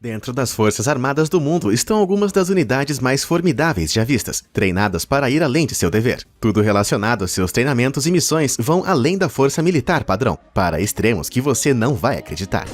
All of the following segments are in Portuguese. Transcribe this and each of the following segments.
Dentro das Forças Armadas do mundo estão algumas das unidades mais formidáveis já vistas, treinadas para ir além de seu dever. Tudo relacionado aos seus treinamentos e missões vão além da força militar padrão, para extremos que você não vai acreditar.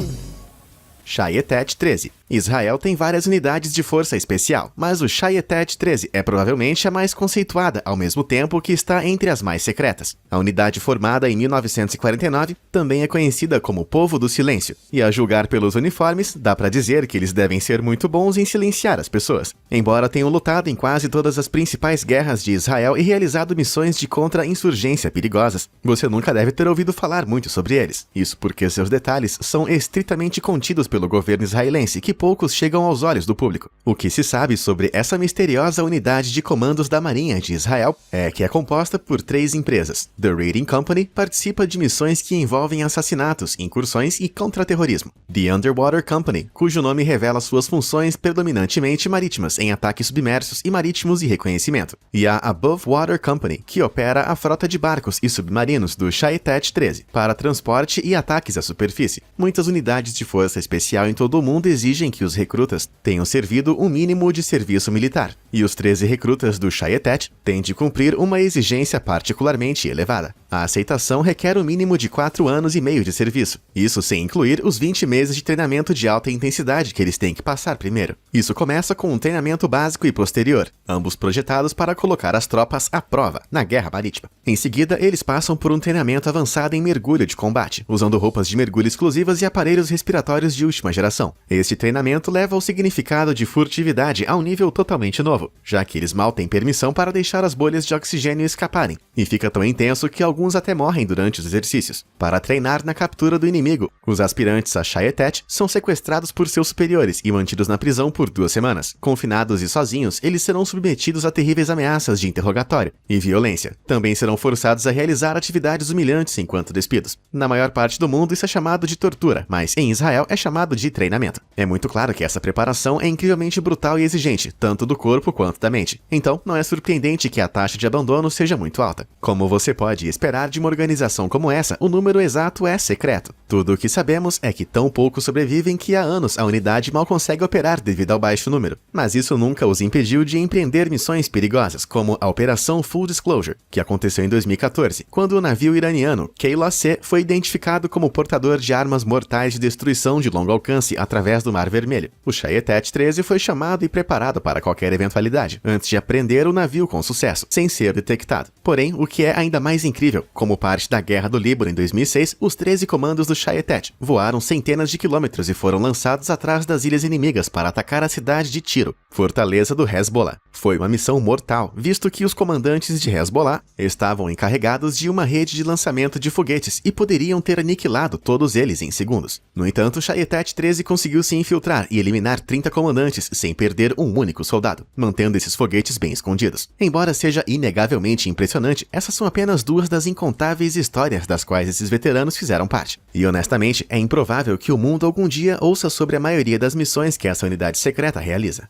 Shayetet 13. Israel tem várias unidades de força especial, mas o Shayetet 13 é provavelmente a mais conceituada, ao mesmo tempo que está entre as mais secretas. A unidade formada em 1949 também é conhecida como Povo do Silêncio, e a julgar pelos uniformes, dá pra dizer que eles devem ser muito bons em silenciar as pessoas. Embora tenham lutado em quase todas as principais guerras de Israel e realizado missões de contra-insurgência perigosas, você nunca deve ter ouvido falar muito sobre eles. Isso porque seus detalhes são estritamente contidos pelo governo israelense, que poucos chegam aos olhos do público. O que se sabe sobre essa misteriosa unidade de comandos da Marinha de Israel é que é composta por 3 empresas. The Raiding Company participa de missões que envolvem assassinatos, incursões e contra-terrorismo. The Underwater Company, cujo nome revela suas funções predominantemente marítimas em ataques submersos e marítimos e reconhecimento. E a Above Water Company, que opera a frota de barcos e submarinos do Shayetet 13 para transporte e ataques à superfície. Muitas unidades de força especial em todo o mundo exigem que os recrutas tenham servido um mínimo de serviço militar, e os 13 recrutas do Shayetet têm de cumprir uma exigência particularmente elevada. A aceitação requer um mínimo de 4 anos e meio de serviço, isso sem incluir os 20 meses de treinamento de alta intensidade que eles têm que passar primeiro. Isso começa com um treinamento básico e posterior, ambos projetados para colocar as tropas à prova na guerra marítima. Em seguida, eles passam por um treinamento avançado em mergulho de combate, usando roupas de mergulho exclusivas e aparelhos respiratórios de última geração. Este treinamento leva o significado de furtividade a um nível totalmente novo, já que eles mal têm permissão para deixar as bolhas de oxigênio escaparem, e fica tão intenso que alguns até morrem durante os exercícios. Para treinar na captura do inimigo, os aspirantes a Shayetet são sequestrados por seus superiores e mantidos na prisão por 2 semanas. Confinados e sozinhos, eles serão submetidos a terríveis ameaças de interrogatório e violência. Também serão forçados a realizar atividades humilhantes enquanto despidos. Na maior parte do mundo isso é chamado de tortura, mas em Israel é chamado de treinamento. É muito claro que essa preparação é incrivelmente brutal e exigente, tanto do corpo quanto da mente. Então, não é surpreendente que a taxa de abandono seja muito alta. Como você pode esperar de uma organização como essa, o número exato é secreto. Tudo o que sabemos é que tão poucos sobrevivem que há anos a unidade mal consegue operar devido ao baixo número. Mas isso nunca os impediu de empreender missões perigosas, como a Operação Full Disclosure, que aconteceu em 2014, quando o navio iraniano Keyla-C foi identificado como portador de armas mortais de destruição de longo alcance através do Mar Vermelho. O Shayetet 13 foi chamado e preparado para qualquer eventualidade, antes de apreender o navio com sucesso, sem ser detectado. Porém, o que é ainda mais incrível, como parte da Guerra do Líbano em 2006, os 13 comandos do Shayetet voaram centenas de quilômetros e foram lançados atrás das ilhas inimigas para atacar a cidade de Tiro, fortaleza do Hezbollah. Foi uma missão mortal, visto que os comandantes de Hezbollah estavam encarregados de uma rede de lançamento de foguetes e poderiam ter aniquilado todos eles em segundos. No entanto, o Shayetet 13 conseguiu se infiltrar e eliminar 30 comandantes sem perder um único soldado, mantendo esses foguetes bem escondidos. Embora seja inegavelmente impressionante, essas são apenas 2 das incontáveis histórias das quais esses veteranos fizeram parte. E honestamente, é improvável que o mundo algum dia ouça sobre a maioria das missões que essa unidade secreta realiza.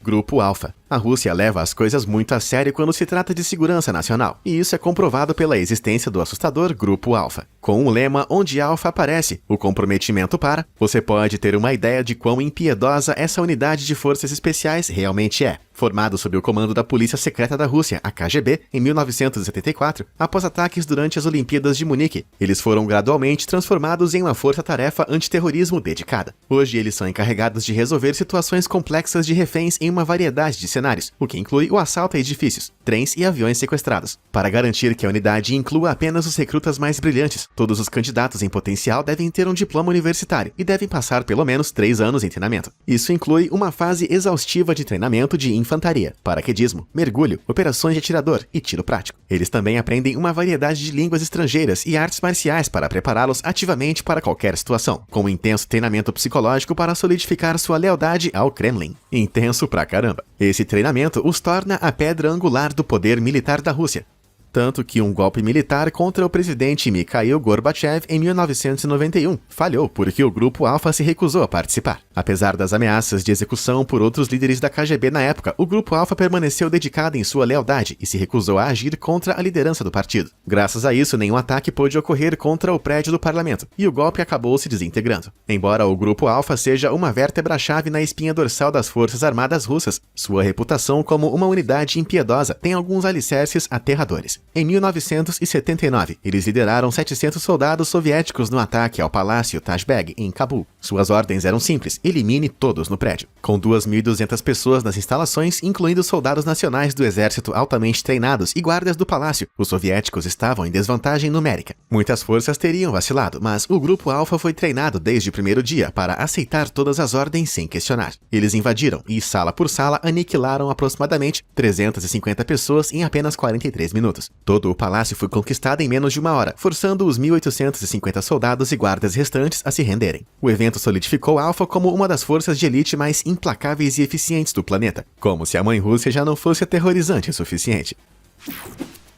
Grupo Alpha. A Rússia leva as coisas muito a sério quando se trata de segurança nacional, e isso é comprovado pela existência do assustador Grupo Alpha. Com o lema onde Alpha aparece, o comprometimento para, você pode ter uma ideia de quão impiedosa essa unidade de forças especiais realmente é. Formado sob o comando da Polícia Secreta da Rússia, a KGB, em 1974, após ataques durante as Olimpíadas de Munique, eles foram gradualmente transformados em uma força-tarefa antiterrorismo dedicada. Hoje eles são encarregados de resolver situações complexas de reféns em uma variedade de cenários, o que inclui o assalto a edifícios, trens e aviões sequestrados. Para garantir que a unidade inclua apenas os recrutas mais brilhantes, todos os candidatos em potencial devem ter um diploma universitário e devem passar pelo menos 3 anos em treinamento. Isso inclui uma fase exaustiva de treinamento de infantaria, paraquedismo, mergulho, operações de atirador e tiro prático. Eles também aprendem uma variedade de línguas estrangeiras e artes marciais para prepará-los ativamente para qualquer situação, com um intenso treinamento psicológico para solidificar sua lealdade ao Kremlin. Intenso pra caramba. Esse treinamento os torna a pedra angular do poder militar da Rússia. Tanto que um golpe militar contra o presidente Mikhail Gorbachev em 1991 falhou porque o Grupo Alfa se recusou a participar. Apesar das ameaças de execução por outros líderes da KGB na época, o Grupo Alfa permaneceu dedicado em sua lealdade e se recusou a agir contra a liderança do partido. Graças a isso, nenhum ataque pôde ocorrer contra o prédio do parlamento, e o golpe acabou se desintegrando. Embora o Grupo Alfa seja uma vértebra-chave na espinha dorsal das Forças Armadas Russas, sua reputação como uma unidade impiedosa tem alguns alicerces aterradores. Em 1979, eles lideraram 700 soldados soviéticos no ataque ao Palácio Taj Beg, em Cabul. Suas ordens eram simples: elimine todos no prédio. Com 2.200 pessoas nas instalações, incluindo soldados nacionais do exército altamente treinados e guardas do palácio, os soviéticos estavam em desvantagem numérica. Muitas forças teriam vacilado, mas o Grupo Alfa foi treinado desde o primeiro dia para aceitar todas as ordens sem questionar. Eles invadiram e, sala por sala, aniquilaram aproximadamente 350 pessoas em apenas 43 minutos. Todo o palácio foi conquistado em menos de uma hora, forçando os 1.850 soldados e guardas restantes a se renderem. O evento solidificou Alfa como uma das forças de elite mais implacáveis e eficientes do planeta, como se a mãe Rússia já não fosse aterrorizante o suficiente.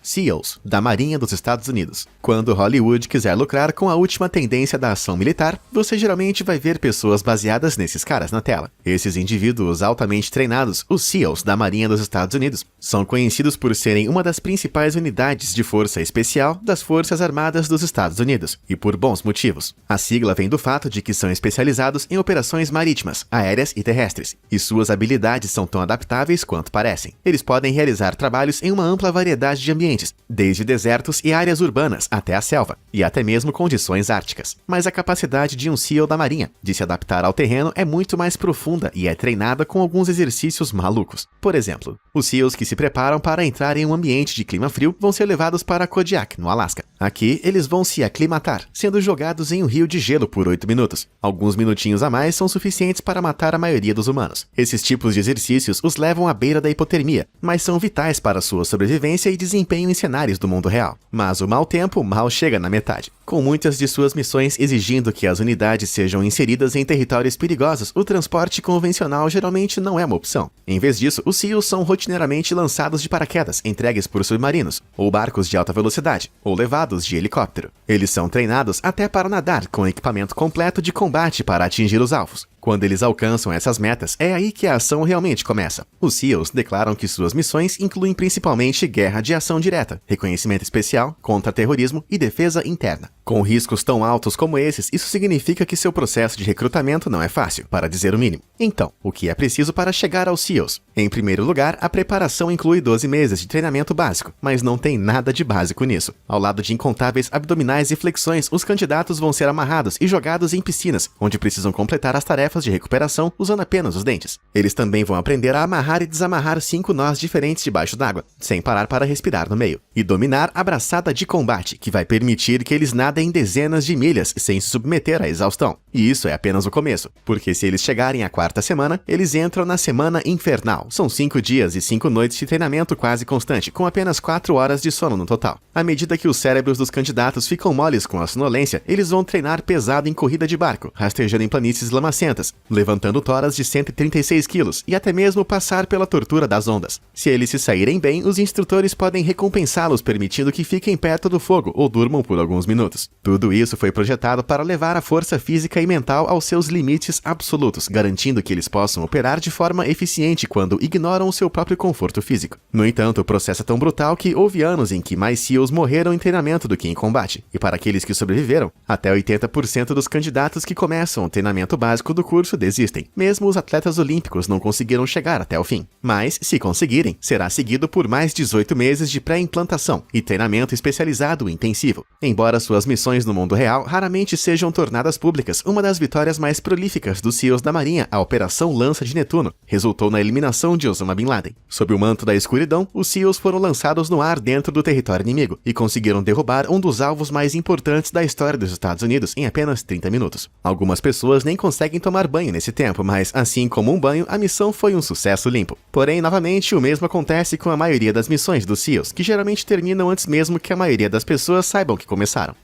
SEALs, da Marinha dos Estados Unidos. Quando Hollywood quiser lucrar com a última tendência da ação militar, você geralmente vai ver pessoas baseadas nesses caras na tela. Esses indivíduos altamente treinados, os SEALs da Marinha dos Estados Unidos, são conhecidos por serem uma das principais unidades de força especial das Forças Armadas dos Estados Unidos, e por bons motivos. A sigla vem do fato de que são especializados em operações marítimas, aéreas e terrestres, e suas habilidades são tão adaptáveis quanto parecem. Eles podem realizar trabalhos em uma ampla variedade de ambientes, desde desertos e áreas urbanas até a selva, e até mesmo condições árticas. Mas a capacidade de um SEAL da Marinha de se adaptar ao terreno é muito mais profunda e é treinada com alguns exercícios malucos. Por exemplo, os SEALs que se preparam para entrar em um ambiente de clima frio vão ser levados para Kodiak, no Alasca. Aqui, eles vão se aclimatar, sendo jogados em um rio de gelo por 8 minutos. Alguns minutinhos a mais são suficientes para matar a maioria dos humanos. Esses tipos de exercícios os levam à beira da hipotermia, mas são vitais para sua sobrevivência e desempenho em cenários do mundo real. Mas o mau tempo mal chega na metade. Com muitas de suas missões exigindo que as unidades sejam inseridas em territórios perigosos, o transporte convencional geralmente não é uma opção. Em vez disso, os SEALs são rotineiramente lançados de paraquedas, entregues por submarinos, ou barcos de alta velocidade, ou levados de helicóptero. Eles são treinados até para nadar com equipamento completo de combate para atingir os alvos. Quando eles alcançam essas metas, é aí que a ação realmente começa. Os SEALs declaram que suas missões incluem principalmente guerra de ação direta, reconhecimento especial, contra-terrorismo e defesa interna. Com riscos tão altos como esses, isso significa que seu processo de recrutamento não é fácil, para dizer o mínimo. Então, o que é preciso para chegar aos SEALs? Em primeiro lugar, a preparação inclui 12 meses de treinamento básico, mas não tem nada de básico nisso. Ao lado de incontáveis abdominais e flexões, os candidatos vão ser amarrados e jogados em piscinas, onde precisam completar as tarefas de recuperação usando apenas os dentes. Eles também vão aprender a amarrar e desamarrar 5 nós diferentes debaixo d'água, sem parar para respirar no meio. E dominar a braçada de combate, que vai permitir que eles nadem dezenas de milhas sem se submeter à exaustão. E isso é apenas o começo, porque se eles chegarem à 4ª semana, eles entram na Semana Infernal. São 5 dias e 5 noites de treinamento quase constante, com apenas 4 horas de sono no total. À medida que os cérebros dos candidatos ficam moles com a sonolência, eles vão treinar pesado em corrida de barco, rastejando em planícies lamacentas, levantando toras de 136 quilos e até mesmo passar pela tortura das ondas. Se eles se saírem bem, os instrutores podem recompensá-los permitindo que fiquem perto do fogo ou durmam por alguns minutos. Tudo isso foi projetado para levar a força física e mental aos seus limites absolutos, garantindo que eles possam operar de forma eficiente quando ignoram o seu próprio conforto físico. No entanto, o processo é tão brutal que houve anos em que mais SEALs morreram em treinamento do que em combate, e para aqueles que sobreviveram, até 80% dos candidatos que começam o treinamento básico do curso desistem. Mesmo os atletas olímpicos não conseguiram chegar até o fim. Mas, se conseguirem, será seguido por mais 18 meses de pré-implantação e treinamento especializado e intensivo. Embora suas missões no mundo real raramente sejam tornadas públicas, uma das vitórias mais prolíficas dos SEALs da Marinha, a Operação Lança de Netuno, resultou na eliminação de Osama Bin Laden. Sob o manto da escuridão, os SEALs foram lançados no ar dentro do território inimigo e conseguiram derrubar um dos alvos mais importantes da história dos Estados Unidos em apenas 30 minutos. Algumas pessoas nem conseguem tomar banho nesse tempo, mas assim como um banho, a missão foi um sucesso limpo. Porém, novamente, o mesmo acontece com a maioria das missões dos SEALs, que geralmente terminam antes mesmo que a maioria das pessoas saibam que começaram.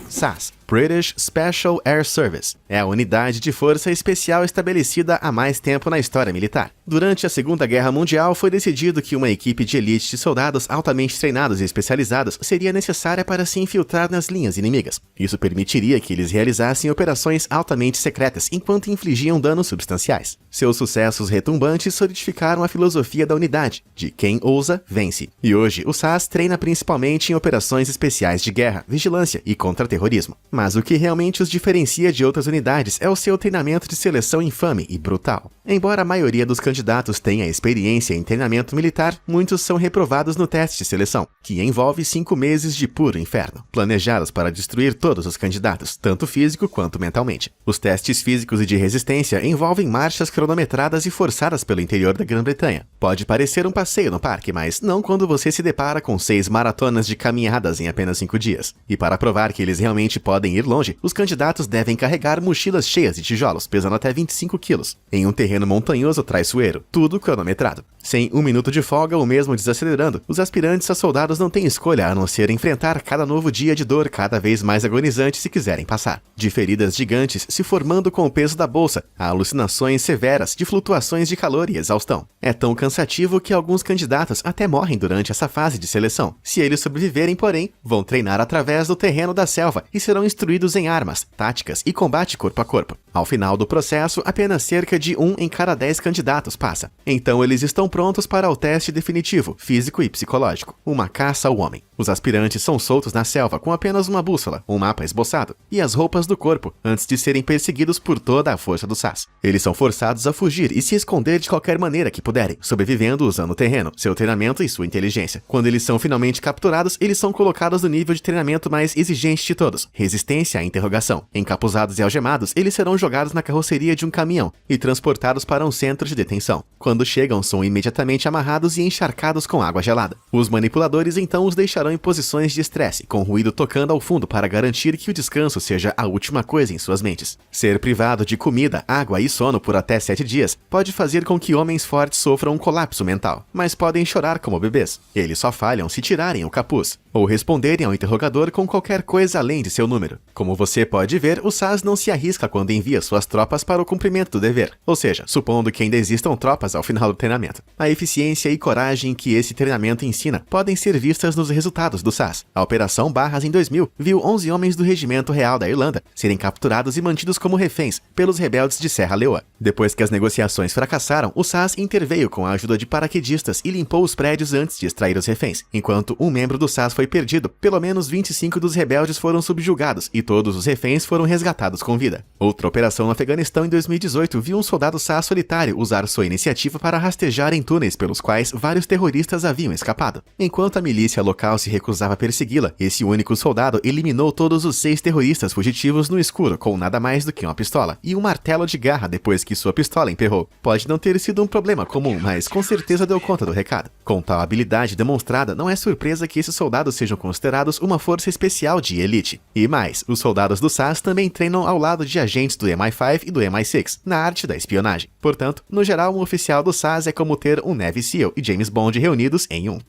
SAS, British Special Air Service. É a unidade de força especial estabelecida há mais tempo na história militar. Durante a Segunda Guerra Mundial, foi decidido que uma equipe de elite de soldados altamente treinados e especializados seria necessária para se infiltrar nas linhas inimigas. Isso permitiria que eles realizassem operações altamente secretas enquanto infligiam danos substanciais. Seus sucessos retumbantes solidificaram a filosofia da unidade, de quem ousa, vence. E hoje, o SAS treina principalmente em operações especiais de guerra, vigilância e contra-terrorismo. Mas o que realmente os diferencia de outras unidades é o seu treinamento de seleção infame e brutal. Embora a maioria dos candidatos tenha experiência em treinamento militar, muitos são reprovados no teste de seleção, que envolve 5 meses de puro inferno, planejados para destruir todos os candidatos, tanto físico quanto mentalmente. Os testes físicos e de resistência envolvem marchas cronometradas e forçadas pelo interior da Grã-Bretanha. Pode parecer um passeio no parque, mas não quando você se depara com 6 maratonas de caminhadas em apenas 5 dias. E para provar que eles realmente podem ir longe, os candidatos devem carregar mochilas cheias de tijolos, pesando até 25 quilos, em um terreno montanhoso traiçoeiro, tudo cronometrado. Sem 1 minuto de folga ou mesmo desacelerando, os aspirantes a soldados não têm escolha a não ser enfrentar cada novo dia de dor cada vez mais agonizante se quiserem passar. De feridas gigantes se formando com o peso da bolsa, a alucinações severas de flutuações de calor e exaustão. É tão cansativo que alguns candidatos até morrem durante essa fase de seleção. Se eles sobreviverem, porém, vão treinar através do terreno da selva e serão instruídos em armas, táticas e combate corpo a corpo. Ao final do processo, apenas cerca de 1 em cada 10 candidatos passa. Então eles estão prontos para o teste definitivo, físico e psicológico, uma caça ao homem. Os aspirantes são soltos na selva com apenas uma bússola, um mapa esboçado e as roupas do corpo, antes de serem perseguidos por toda a força do SAS. Eles são forçados a fugir e se esconder de qualquer maneira que puderem, sobrevivendo usando o terreno, seu treinamento e sua inteligência. Quando eles são finalmente capturados, eles são colocados no nível de treinamento mais exigente de todos, resistência à interrogação. Encapuzados e algemados, eles serão jogados na carroceria de um caminhão e transportados para um centro de detenção. Quando chegam, são imediatamente amarrados e encharcados com água gelada. Os manipuladores então os deixarão em posições de estresse, com ruído tocando ao fundo para garantir que o descanso seja a última coisa em suas mentes. Ser privado de comida, água e sono por até 7 dias pode fazer com que homens fortes sofram um colapso mental, mas podem chorar como bebês. Eles só falham se tirarem o capuz, ou responderem ao interrogador com qualquer coisa além de seu número. Como você pode ver, o SAS não se arrisca quando envia suas tropas para o cumprimento do dever, ou seja, supondo que ainda existam tropas ao final do treinamento. A eficiência e coragem que esse treinamento ensina podem ser vistas nos resultados do SAS. A Operação Barras em 2000 viu 11 homens do Regimento Real da Irlanda serem capturados e mantidos como reféns pelos rebeldes de Serra Leoa. Depois que as negociações fracassaram, o SAS interveio com a ajuda de paraquedistas e limpou os prédios antes de extrair os reféns. Enquanto um membro do SAS foi perdido, pelo menos 25 dos rebeldes foram subjugados e todos os reféns foram resgatados com vida. Outra operação no Afeganistão em 2018 viu um soldado SAS solitário usar sua iniciativa para rastejar em túneis pelos quais vários terroristas haviam escapado. Enquanto a milícia local se recusava a persegui-la, esse único soldado eliminou todos os 6 terroristas fugitivos no escuro com nada mais do que uma pistola e um martelo de garra depois que sua pistola emperrou. Pode não ter sido um problema comum, mas com certeza deu conta do recado. Com tal habilidade demonstrada, não é surpresa que esses soldados sejam considerados uma força especial de elite. E mais, os soldados do SAS também treinam ao lado de agentes do MI5 e do MI6, na arte da espionagem. Portanto, no geral, um oficial do SAS é como ter um Navy SEAL e James Bond reunidos em um.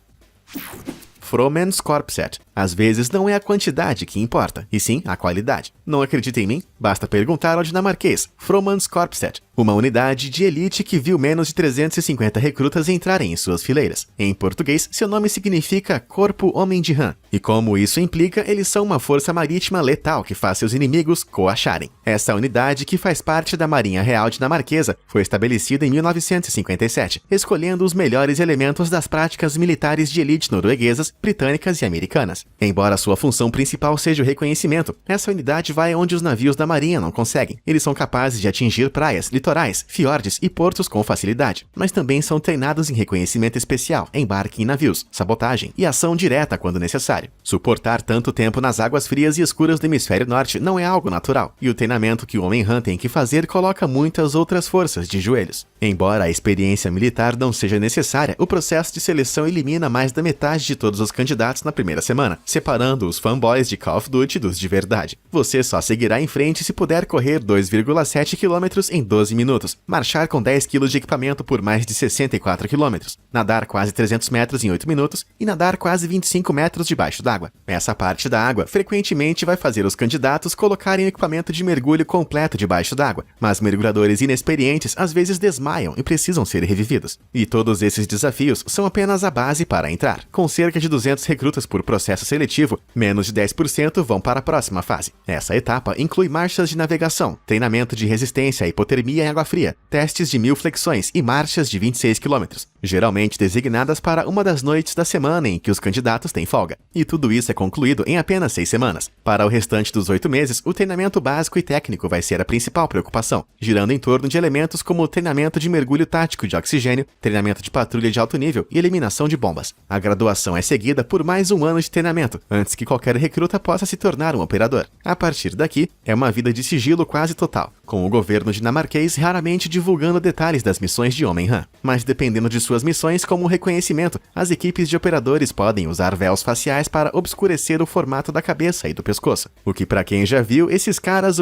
Fromans Corpset. Às vezes não é a quantidade que importa, e sim a qualidade. Não acredita em mim? Basta perguntar ao dinamarquês Fromans Corpset, uma unidade de elite que viu menos de 350 recrutas entrarem em suas fileiras. Em português, seu nome significa Corpo Homem de Rã, e como isso implica, eles são uma força marítima letal que faz seus inimigos coacharem. Essa unidade, que faz parte da Marinha Real dinamarquesa, foi estabelecida em 1957, escolhendo os melhores elementos das práticas militares de elite norueguesas, britânicas e americanas. Embora sua função principal seja o reconhecimento, essa unidade vai onde os navios da marinha não conseguem. Eles são capazes de atingir praias, litorais, fiordes e portos com facilidade, mas também são treinados em reconhecimento especial, embarque em navios, sabotagem e ação direta quando necessário. Suportar tanto tempo nas águas frias e escuras do hemisfério norte não é algo natural, e o treinamento que o Homem-Rã tem que fazer coloca muitas outras forças de joelhos. Embora a experiência militar não seja necessária, o processo de seleção elimina mais da metade de todos os candidatos na primeira semana. bacana, separando os fanboys de Call of Duty dos de verdade. Você só seguirá em frente se puder correr 2,7 km em 12 minutos, marchar com 10 kg de equipamento por mais de 64 km, nadar quase 300 metros em 8 minutos e nadar quase 25 metros debaixo d'água. Essa parte da água frequentemente vai fazer os candidatos colocarem o equipamento de mergulho completo debaixo d'água, mas mergulhadores inexperientes às vezes desmaiam e precisam ser revividos. E todos esses desafios são apenas a base para entrar. Com cerca de 200 recrutas por processo seletivo, menos de 10% vão para a próxima fase. Essa etapa inclui marchas de navegação, treinamento de resistência à hipotermia em água fria, testes de 1000 flexões e marchas de 26 km, geralmente designadas para uma das noites da semana em que os candidatos têm folga. E tudo isso é concluído em apenas 6 semanas. Para o restante dos 8 meses, o treinamento básico e técnico vai ser a principal preocupação, girando em torno de elementos como o treinamento de mergulho tático de oxigênio, treinamento de patrulha de alto nível e eliminação de bombas. A graduação é seguida por mais um ano de treinamento, antes que qualquer recruta possa se tornar um operador. A partir daqui, é uma vida de sigilo quase total, com o governo dinamarquês raramente divulgando detalhes das missões de Homem-Han. Mas dependendo de suas missões, como reconhecimento, as equipes de operadores podem usar véus faciais para obscurecer o formato da cabeça e do pescoço. O que, para quem já viu esses caras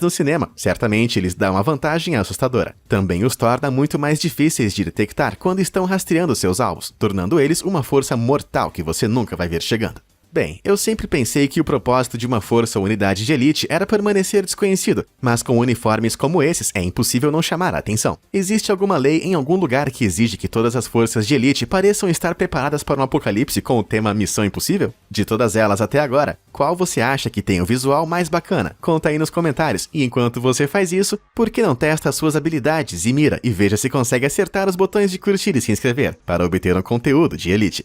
no cinema, certamente lhes dá uma vantagem assustadora. Também os torna muito mais difíceis de detectar quando estão rastreando seus alvos, tornando eles uma força mortal que você nunca vai ver chegando. Bem, eu sempre pensei que o propósito de uma força ou unidade de elite era permanecer desconhecido, mas com uniformes como esses é impossível não chamar a atenção. Existe alguma lei em algum lugar que exige que todas as forças de elite pareçam estar preparadas para um apocalipse com o tema Missão Impossível? De todas elas até agora, qual você acha que tem o visual mais bacana? Conta aí nos comentários. E enquanto você faz isso, por que não testa as suas habilidades e mira e veja se consegue acertar os botões de curtir e se inscrever para obter um conteúdo de elite?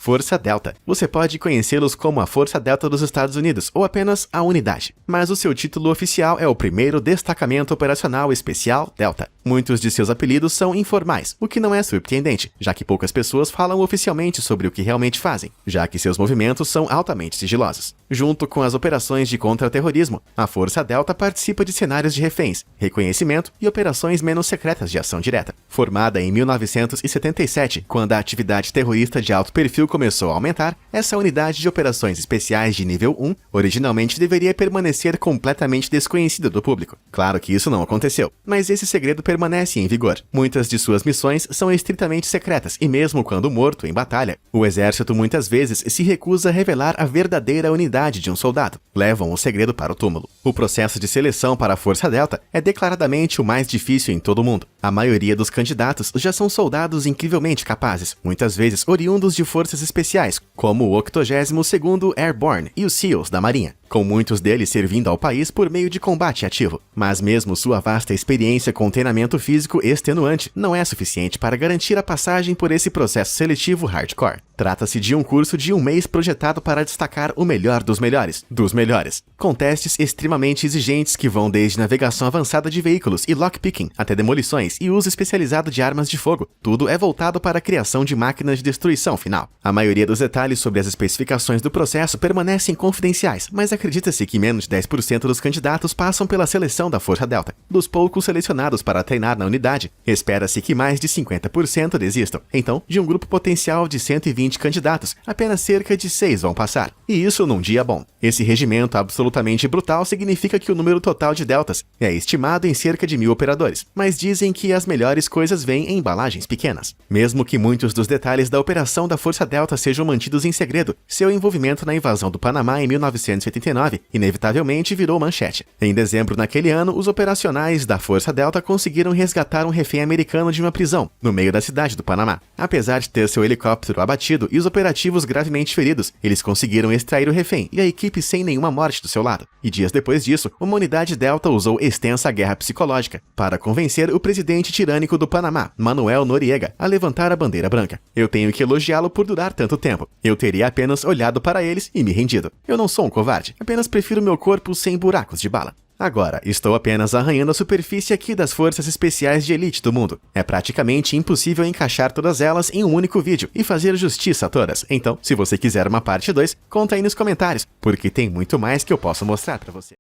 Força Delta. Você pode conhecê-los como a Força Delta dos Estados Unidos ou apenas a Unidade, mas o seu título oficial é o 1º Destacamento Operacional Especial Delta. Muitos de seus apelidos são informais, o que não é surpreendente, já que poucas pessoas falam oficialmente sobre o que realmente fazem, já que seus movimentos são altamente sigilosos. Junto com as operações de contra-terrorismo, a Força Delta participa de cenários de reféns, reconhecimento e operações menos secretas de ação direta. Formada em 1977, quando a atividade terrorista de alto perfil começou a aumentar, essa unidade de operações especiais de nível 1 originalmente deveria permanecer completamente desconhecida do público. Claro que isso não aconteceu, mas esse segredo permanece em vigor. Muitas de suas missões são estritamente secretas e mesmo quando morto em batalha, o exército muitas vezes se recusa a revelar a verdadeira unidade de um soldado. Levam o segredo para o túmulo. O processo de seleção para a Força Delta é declaradamente o mais difícil em todo o mundo. A maioria dos candidatos já são soldados incrivelmente capazes, muitas vezes oriundos de forças especiais, como o 82º Airborne e os SEALs da Marinha, com muitos deles servindo ao país por meio de combate ativo. Mas mesmo sua vasta experiência com treinamento físico extenuante não é suficiente para garantir a passagem por esse processo seletivo hardcore. Trata-se de um curso de 1 mês projetado para destacar o melhor dos melhores, com testes extremamente exigentes que vão desde navegação avançada de veículos e lockpicking até demolições e uso especializado de armas de fogo. Tudo é voltado para a criação de máquinas de destruição final. A maioria dos detalhes sobre as especificações do processo permanecem confidenciais, mas acredita-se que menos de 10% dos candidatos passam pela seleção da Força Delta. Dos poucos selecionados para treinar na unidade, espera-se que mais de 50% desistam. Então, de um grupo potencial de 120 candidatos, apenas cerca de 6 vão passar. E isso num dia bom. Esse regimento absolutamente brutal significa que o número total de deltas é estimado em cerca de 1000 operadores, mas dizem que as melhores coisas vêm em embalagens pequenas. Mesmo que muitos dos detalhes da operação da Força Delta sejam mantidos em segredo, seu envolvimento na invasão do Panamá em 1989 inevitavelmente virou manchete. Em dezembro naquele ano, os operacionais da Força Delta conseguiram resgatar um refém americano de uma prisão, no meio da cidade do Panamá. Apesar de ter seu helicóptero abatido e os operativos gravemente feridos, eles conseguiram extrair o refém e a equipe sem nenhuma morte do seu lado. E dias depois disso, uma unidade Delta usou extensa guerra psicológica para convencer o presidente tirânico do Panamá, Manuel Noriega, a levantar a bandeira branca. Eu tenho que elogiá-lo por durar tanto tempo. Eu teria apenas olhado para eles e me rendido. Eu não sou um covarde, apenas prefiro meu corpo sem buracos de bala. Agora, estou apenas arranhando a superfície aqui das forças especiais de elite do mundo. É praticamente impossível encaixar todas elas em um único vídeo e fazer justiça a todas. Então, se você quiser uma parte 2, conta aí nos comentários, porque tem muito mais que eu posso mostrar pra você.